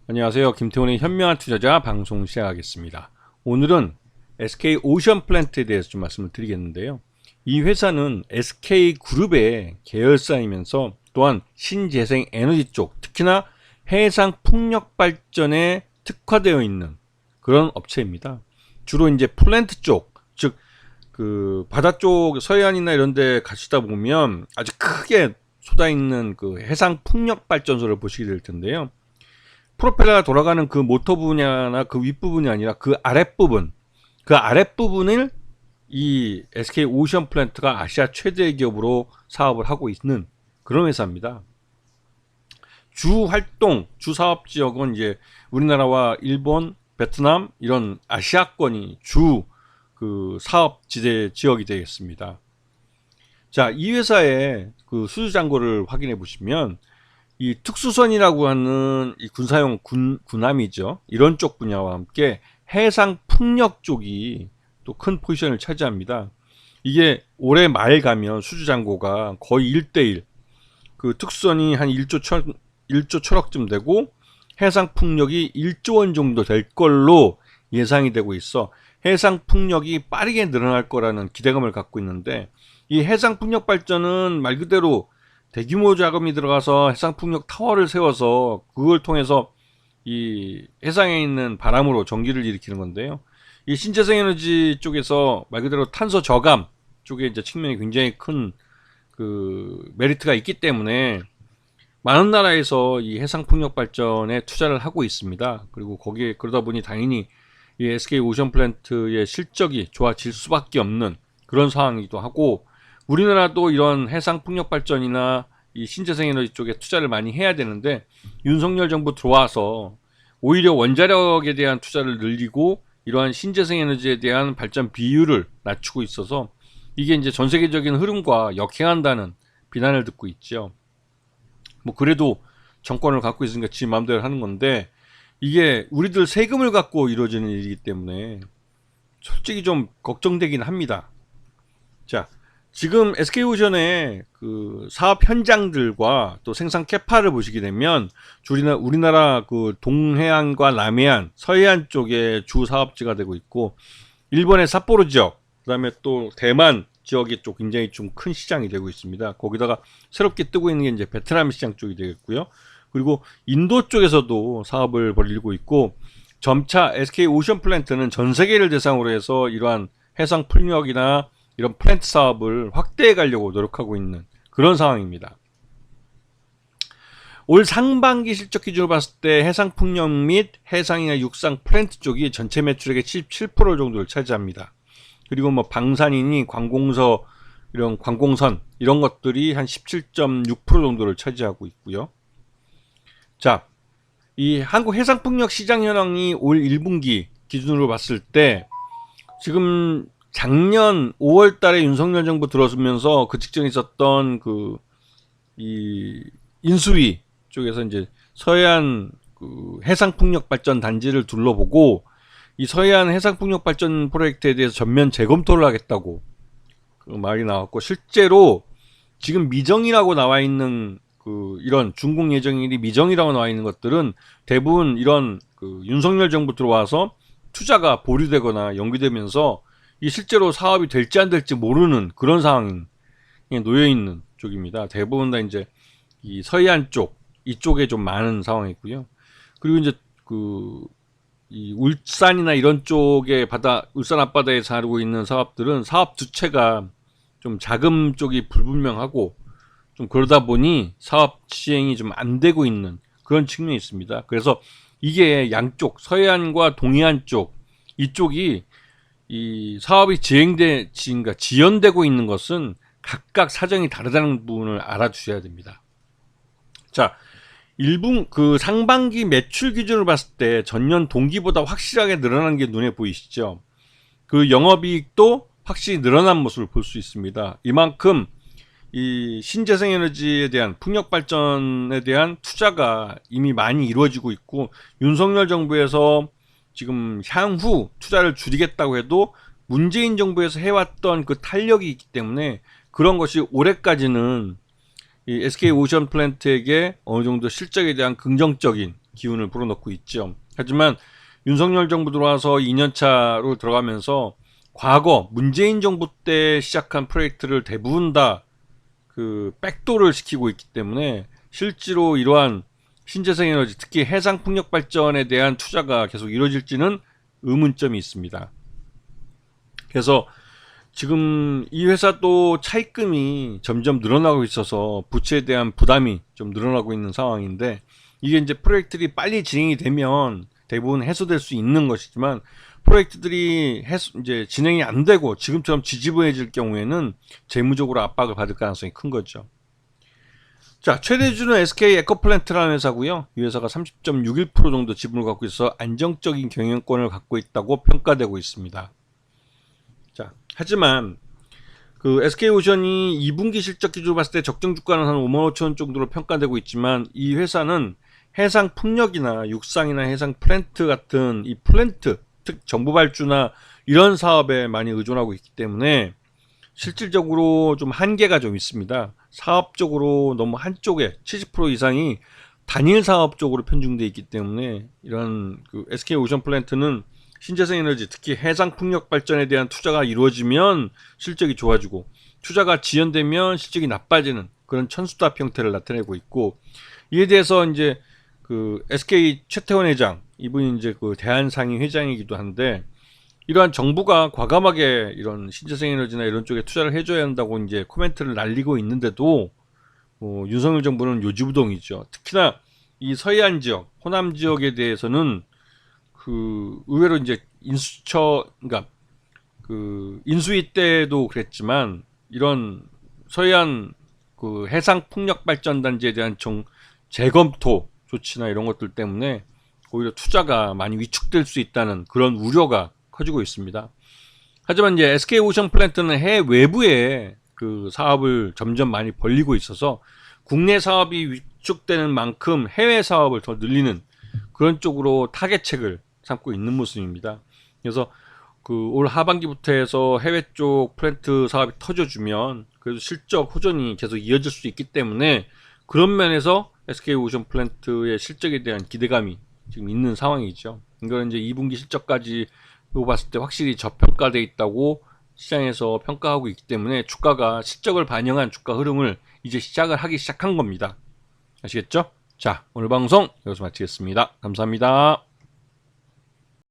안녕하세요. 김태훈의 현명한 투자자 방송 시작하겠습니다. 오늘은 SK 오션 플랜트에 대해서 좀 말씀을 드리겠는데요. 이 회사는 SK그룹의 계열사이면서 또한 신재생 에너지 쪽, 특히나 해상 풍력 발전에 특화되어 있는 그런 업체입니다. 주로 이제 플랜트 쪽, 즉 그 바다 쪽 서해안이나 이런 데 가시다 보면 아주 크게 쏟아 있는 그 해상 풍력 발전소를 보시게 될 텐데요. 프로펠러가 돌아가는 그 모터 부분이나 그 윗부분이 아니라 그 아랫부분을 이 SK 오션 플랜트가 아시아 최대 기업으로 사업을 하고 있는 그런 회사입니다. 주 활동, 주 사업 지역은 이제 우리나라와 일본, 베트남 이런 아시아권이 주 그 사업 지대 지역이 되겠습니다. 자, 이 회사의 그 수주 잔고를 확인해 보시면 이 특수선이라고 하는 이 군사용 군함이죠. 이런 쪽 분야와 함께 해상 풍력 쪽이 또 큰 포지션을 차지합니다. 이게 올해 말 가면 수주 잔고가 거의 1대1. 그 특수선이 한 1조 천억쯤 되고 해상 풍력이 1조 원 정도 될 걸로 예상이 되고 있어 해상 풍력이 빠르게 늘어날 거라는 기대감을 갖고 있는데, 이 해상 풍력 발전은 말 그대로 대규모 자금이 들어가서 해상풍력 타워를 세워서 그걸 통해서 이 해상에 있는 바람으로 전기를 일으키는 건데요. 이 신재생에너지 쪽에서 말 그대로 탄소 저감 쪽에 이제 측면이 굉장히 큰 그 메리트가 있기 때문에 많은 나라에서 이 해상풍력 발전에 투자를 하고 있습니다. 그리고 거기에 그러다 보니 당연히 이 SK 오션 플랜트의 실적이 좋아질 수밖에 없는 그런 상황이기도 하고, 우리나라도 이런 해상 풍력 발전이나 이 신재생 에너지 쪽에 투자를 많이 해야 되는데, 윤석열 정부 들어와서 오히려 원자력에 대한 투자를 늘리고 이러한 신재생 에너지에 대한 발전 비율을 낮추고 있어서 이게 이제 전 세계적인 흐름과 역행한다는 비난을 듣고 있죠. 뭐 그래도 정권을 갖고 있으니까 지 마음대로 하는 건데, 이게 우리들 세금을 갖고 이루어지는 일이기 때문에 솔직히 좀 걱정되긴 합니다. 자, 지금 SK오션의 그 사업 현장들과 또 생산 캐파를 보시게 되면 우리나라 그 동해안과 남해안, 서해안 쪽에 주 사업지가 되고 있고, 일본의 삿포로 지역, 그다음에 또 대만 지역이 쪽 굉장히 좀 큰 시장이 되고 있습니다. 거기다가 새롭게 뜨고 있는 게 이제 베트남 시장 쪽이 되겠고요. 그리고 인도 쪽에서도 사업을 벌이고 있고, 점차 SK 오션 플랜트는 전 세계를 대상으로 해서 이러한 해상 풍력이나 이런 플랜트 사업을 확대해 가려고 노력하고 있는 그런 상황입니다. 올 상반기 실적 기준으로 봤을 때 해상 풍력 및 해상이나 육상 플랜트 쪽이 전체 매출액의 77% 정도를 차지합니다. 그리고 뭐 방산이니 관공서, 이런 관공선 이런 것들이 한 17.6% 정도를 차지하고 있고요. 자, 이 한국 해상풍력 시장 현황이 올 1분기 기준으로 봤을 때 지금 작년 5월 달에 윤석열 정부 들어서면서 그 직전에 있었던 그 이 인수위 쪽에서 이제 서해안 그 해상풍력 발전 단지를 둘러보고 이 서해안 해상풍력 발전 프로젝트에 대해서 전면 재검토를 하겠다고 그 말이 나왔고, 실제로 지금 미정이라고 나와 있는 그 이런 준공 예정일이 미정이라고 나와 있는 것들은 대부분 이런 그 윤석열 정부 들어와서 투자가 보류되거나 연기되면서 이 실제로 사업이 될지 안 될지 모르는 그런 상황에 놓여 있는 쪽입니다. 대부분 다 이제 이 서해안 쪽 이쪽에 좀 많은 상황이고요. 그리고 이제 그 이 울산이나 이런 쪽에 울산 앞바다에 자르고 있는 사업들은 사업 주체가 좀 자금 쪽이 불분명하고 좀 그러다 보니 사업 시행이 좀 안 되고 있는 그런 측면이 있습니다. 그래서 이게 양쪽 서해안과 동해안 쪽 이쪽이 이 사업이 지연되고 있는 것은 각각 사정이 다르다는 부분을 알아두셔야 됩니다. 자, 그 상반기 매출 기준으로 봤을 때 전년 동기보다 확실하게 늘어난 게 눈에 보이시죠? 그 영업이익도 확실히 늘어난 모습을 볼 수 있습니다. 이만큼 이 신재생 에너지에 대한 풍력 발전에 대한 투자가 이미 많이 이루어지고 있고, 윤석열 정부에서 지금 향후 투자를 줄이겠다고 해도 문재인 정부에서 해왔던 그 탄력이 있기 때문에 그런 것이 올해까지는 이 SK 오션 플랜트에게 어느 정도 실적에 대한 긍정적인 기운을 불어넣고 있죠. 하지만 윤석열 정부 들어와서 2년차로 들어가면서 과거 문재인 정부 때 시작한 프로젝트를 대부분 다 그 백도를 시키고 있기 때문에 실제로 이러한 신재생 에너지, 특히 해상 풍력 발전에 대한 투자가 계속 이루어질지는 의문점이 있습니다. 그래서 지금 이 회사도 차입금이 점점 늘어나고 있어서 부채에 대한 부담이 좀 늘어나고 있는 상황인데, 이게 이제 프로젝트들이 빨리 진행이 되면 대부분 해소될 수 있는 것이지만, 프로젝트들이 이제 진행이 안 되고 지금처럼 지지부해질 경우에는 재무적으로 압박을 받을 가능성이 큰 거죠. 자, 최대주는 SK 에코플랜트라는 회사고요. 이 회사가 30.61% 정도 지분을 갖고 있어 안정적인 경영권을 갖고 있다고 평가되고 있습니다. 자, 하지만 그 SK오션이 2분기 실적 기준으로 봤을 때 적정 주가는 한 55,000원 정도로 평가되고 있지만, 이 회사는 해상 풍력이나 육상이나 해상 플랜트 같은 이 플랜트, 즉 정부 발주나 이런 사업에 많이 의존하고 있기 때문에 실질적으로 좀 한계가 좀 있습니다. 사업적으로 너무 한쪽에 70% 이상이 단일 사업 쪽으로 편중되어 있기 때문에, 이런 그 SK오션 플랜트는 신재생 에너지, 특히 해상 풍력 발전에 대한 투자가 이루어지면 실적이 좋아지고, 투자가 지연되면 실적이 나빠지는 그런 천수답 형태를 나타내고 있고, 이에 대해서 이제 그 SK 최태원 회장, 이분이 이제 그 대한상의 회장이기도 한데, 이러한 정부가 과감하게 이런 신재생 에너지나 이런 쪽에 투자를 해줘야 한다고 이제 코멘트를 날리고 있는데도 윤석열 정부는 요지부동이죠. 특히나 이 서해안 지역, 호남 지역에 대해서는 그 의외로 이제 그러니까 그 인수위 때도 그랬지만, 이런 서해안 그 해상 풍력 발전 단지에 대한 재검토 조치나 이런 것들 때문에 오히려 투자가 많이 위축될 수 있다는 그런 우려가 커지고 있습니다. 하지만 이제 SK오션 플랜트는 해외 외부에 그 사업을 점점 많이 벌리고 있어서 국내 사업이 위축되는 만큼 해외 사업을 더 늘리는 그런 쪽으로 타겟책을 삼고 있는 모습입니다. 그래서 그 올 하반기부터 해서 해외 쪽 플랜트 사업이 터져주면 그래도 실적 호전이 계속 이어질 수 있기 때문에, 그런 면에서 SK오션 플랜트의 실적에 대한 기대감이 지금 있는 상황이죠. 이거는 이제 2분기 실적까지 보고 봤을 때 확실히 저평가되어 있다고 시장에서 평가하고 있기 때문에 주가가 실적을 반영한 주가 흐름을 이제 하기 시작한 겁니다. 아시겠죠? 자, 오늘 방송 여기서 마치겠습니다. 감사합니다.